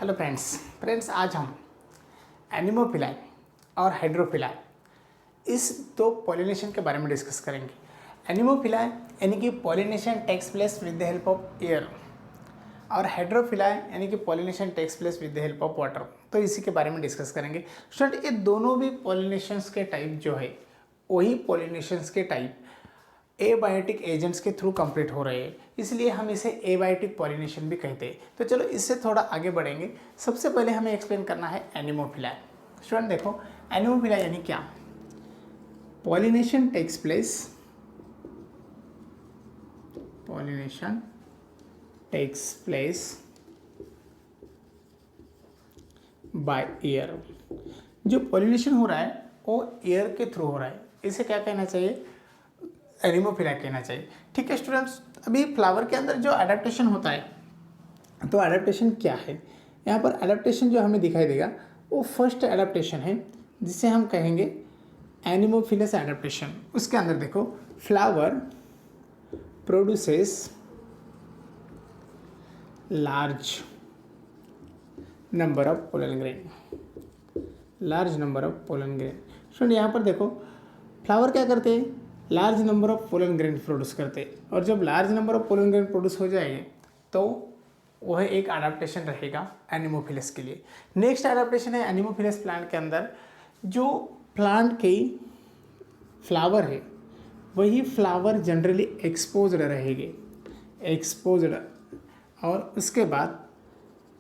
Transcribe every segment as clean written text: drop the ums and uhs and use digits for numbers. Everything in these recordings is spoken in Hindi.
हेलो फ्रेंड्स आज हम एनिमोफिलाई और हाइड्रोफिलाई इस दो पॉलिनेशन के बारे में डिस्कस करेंगे। एनिमोफिलाई यानी कि pollination takes place with the help of air और हाइड्रोफिलाई यानी कि pollination takes place with the help of water. तो इसी के बारे में डिस्कस करेंगे। स्टूडेंट, ये दोनों भी पॉलिनेशंस के टाइप जो है वही पॉलिनेशंस के टाइप एबायोटिक एजेंट्स के थ्रू कंप्लीट हो रहे हैं, इसलिए हम इसे एबायोटिक पॉलिनेशन भी कहते हैं। तो चलो इससे थोड़ा आगे बढ़ेंगे। सबसे पहले हमें एक्सप्लेन करना है एनिमोफिलाई। स्टूडेंट देखो, एनिमोफिलाई यानी क्या? Pollination takes place by air. जो पॉलिनेशन हो रहा है वो एयर के थ्रू हो रहा है, इसे क्या कहना चाहिए? एनिमोफिलाई कहना चाहिए। ठीक है स्टूडेंट्स, अभी फ्लावर के अंदर जो एडेप्टेशन होता है, तो एडेप्टेशन क्या है? यहाँ पर एडेप्टेशन जो हमें दिखाई देगा वो फर्स्ट एडेप्टेशन है, जिसे हम कहेंगे एनिमोफिलस एडेप्टेशन। उसके अंदर देखो, flower produces large number of pollen grain. Student यहाँ पर देखो, फ्लावर क्या करते हैं? Large number of pollen grain produce करते हैं, और जब large number of pollen grain produce हो जाएंगे तो वह एक अडेप्टेशन रहेगा एनिमोफिलस के लिए। नेक्स्ट अडेप्टेशन है एनिमोफिलस प्लांट के अंदर, जो प्लांट के फ्लावर है वही फ्लावर जनरली एक्सपोज्ड रहेंगे, और उसके बाद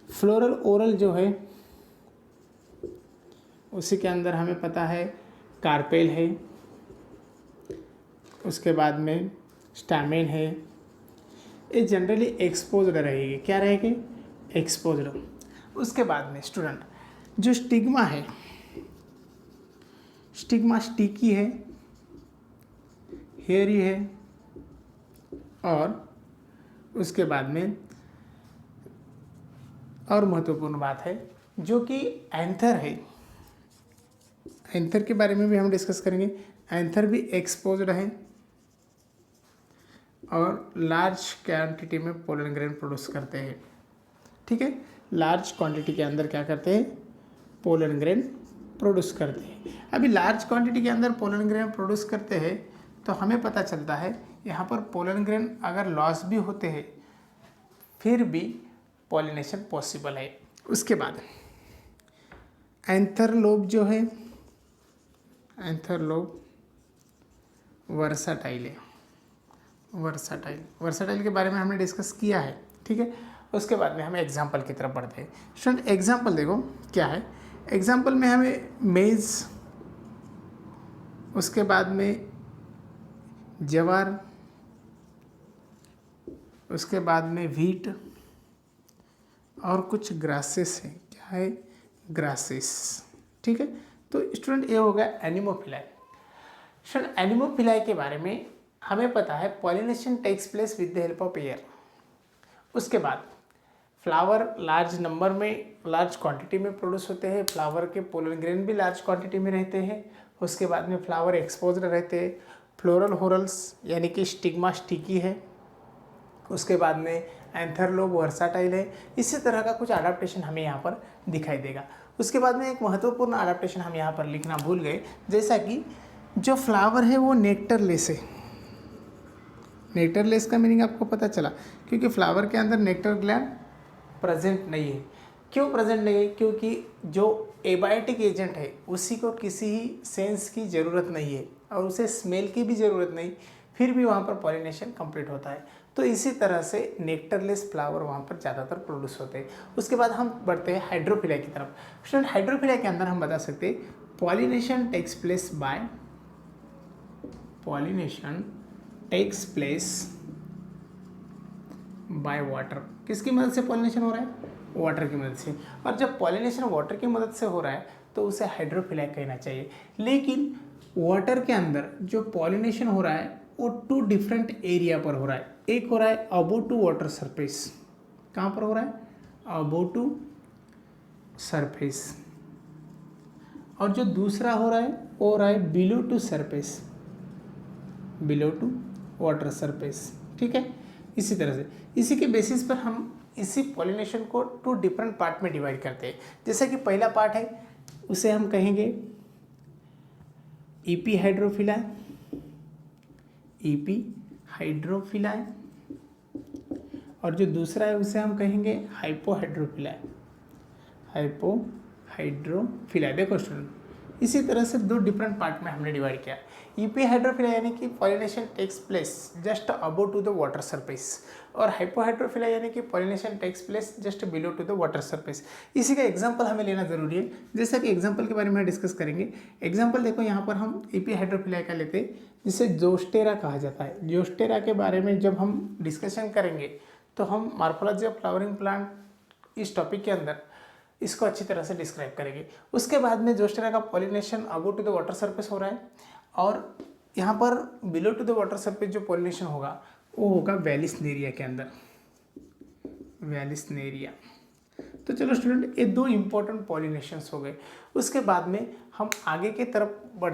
फ्लोरल ओरल जो है उसी के अंदर हमें पता है कार्पेल है, उसके बाद में स्टैमेन है। ये जनरली एक्सपोज्ड रहेगी। क्या रहेगी? एक्सपोज्ड। उसके बाद में स्टूडेंट जो स्टिग्मा है, स्टिग्मा स्टिकी है, हेयरी है, और उसके बाद में और महत्वपूर्ण बात है जो कि एंथर है। एंथर के बारे में भी हम डिस्कस करेंगे। एंथर भी एक्सपोज्ड है और लार्ज क्वांटिटी में पोलन ग्रेन प्रोड्यूस करते हैं। ठीक है, लार्ज क्वांटिटी के अंदर क्या करते हैं? पोलन ग्रेन प्रोड्यूस करते हैं। अभी लार्ज क्वांटिटी के अंदर पोलन ग्रेन प्रोड्यूस करते हैं तो हमें पता चलता है यहाँ पर पोलन ग्रेन अगर लॉस भी होते हैं फिर भी पॉलिनेशन पॉसिबल है। उसके बाद एंथर लोब जो है, एंथर लोब वर्साटाइल है। वर्साटाइल के बारे में हमने डिस्कस किया है। ठीक है, उसके बाद में हमें एग्जाम्पल की तरफ बढ़ते हैं। स्टूडेंट एग्जाम्पल देखो क्या है। एग्जाम्पल में हमें मेज, उसके बाद में जवार, उसके बाद में व्हीट और कुछ ग्रासेस है। क्या है? ग्रासेस। ठीक है, तो स्टूडेंट ये हो गया एनिमोफिलाई। स्टूडेंट एनिमोफिलाई के बारे में हमें पता है pollination takes place with the help of air. उसके बाद फ्लावर लार्ज नंबर में, लार्ज क्वांटिटी में प्रोड्यूस होते हैं। फ्लावर के पोलन ग्रेन भी लार्ज क्वांटिटी में रहते हैं। उसके बाद में फ्लावर एक्सपोज्ड रहते हैं। फ्लोरल होरल्स यानी कि स्टिग्मा स्टिकी है। उसके बाद में एंथर लोब वर्साटाइल है। इसी तरह का कुछ अडेप्टेशन हमें यहाँ पर दिखाई देगा। उसके बाद में एक महत्वपूर्ण अडेप्टेशन हम यहाँ पर लिखना भूल गए, जैसा कि जो फ्लावर है वो नेक्टरलेस है। नेक्टरलेस का मीनिंग आपको पता चला, क्योंकि फ्लावर के अंदर नेक्टर ग्लैंड प्रेजेंट नहीं है। क्यों प्रेजेंट नहीं है? क्योंकि जो एबायोटिक एजेंट है उसी को किसी ही सेंस की ज़रूरत नहीं है और उसे स्मेल की भी ज़रूरत नहीं, फिर भी वहाँ पर पॉलिनेशन कंप्लीट होता है। तो इसी तरह से नेक्टरलेस फ्लावर वहाँ पर ज़्यादातर प्रोड्यूस होते हैं। उसके बाद हम बढ़ते हैं हाइड्रोफिलाई की तरफ। स्टूडेंट हाइड्रोफिलाई के अंदर हम बता सकते हैं pollination takes place by water. किसकी मदद से पॉलिनेशन हो रहा है? वाटर की मदद से। और जब पॉलिनेशन वाटर की मदद से हो रहा है तो उसे हाइड्रोफिलाई कहना चाहिए। लेकिन वाटर के अंदर जो पॉलिनेशन हो रहा है वो टू डिफरेंट एरिया पर हो रहा है। एक हो रहा है अबोव टू वाटर सरफेस। कहाँ पर हो रहा है? Above to surface. और जो दूसरा हो रहा है वो हो रहा है below to surface, below to water surface. ठीक है, इसी तरह से इसी के बेसिस पर हम इसी पॉलिनेशन को 2 डिफरेंट पार्ट में डिवाइड करते हैं। जैसे कि पहला पार्ट है उसे हम कहेंगे ईपी हाइड्रोफिलाई, ईपी हाइड्रोफिलाई, और जो दूसरा है उसे हम कहेंगे हाइपोहाइड्रोफिलाई, हाइपोहाइड्रोफिलाई। देखो स्टूडेंट, इसी तरह से 2 डिफरेंट पार्ट में हमने डिवाइड किया। ईपी हाइड्रोफिलाई यानी कि pollination takes place just above to the water surface, और हाइपोहाइड्रोफिलाई यानी कि pollination takes place just below to the water surface. इसी का एग्जांपल हमें लेना जरूरी है, जैसा कि एग्जांपल के बारे में डिस्कस करेंगे। एग्जांपल देखो यहाँ पर हम ईपी हाइड्रोफिलाई का लेते हैं, जिसे जोस्टेरा कहा जाता है। जोस्टेरा के बारे में जब हम डिस्कशन करेंगे तो हम मॉर्फोलॉजी ऑफ फ्लावरिंग प्लांट इस टॉपिक के अंदर इसको अच्छी तरह से डिस्क्राइब करेंगे। उसके बाद में जोस्टेरा का pollination above to the water surface हो रहा है, और यहाँ पर below to the water surface जो पॉलिनेशन होगा वो होगा वेलिस्नेरिया के अंदर, वेलिस्नेरिया। तो चलो स्टूडेंट, ये 2 इंपॉर्टेंट पॉलिनेशंस हो गए। उसके बाद में हम आगे की तरफ बढ़ते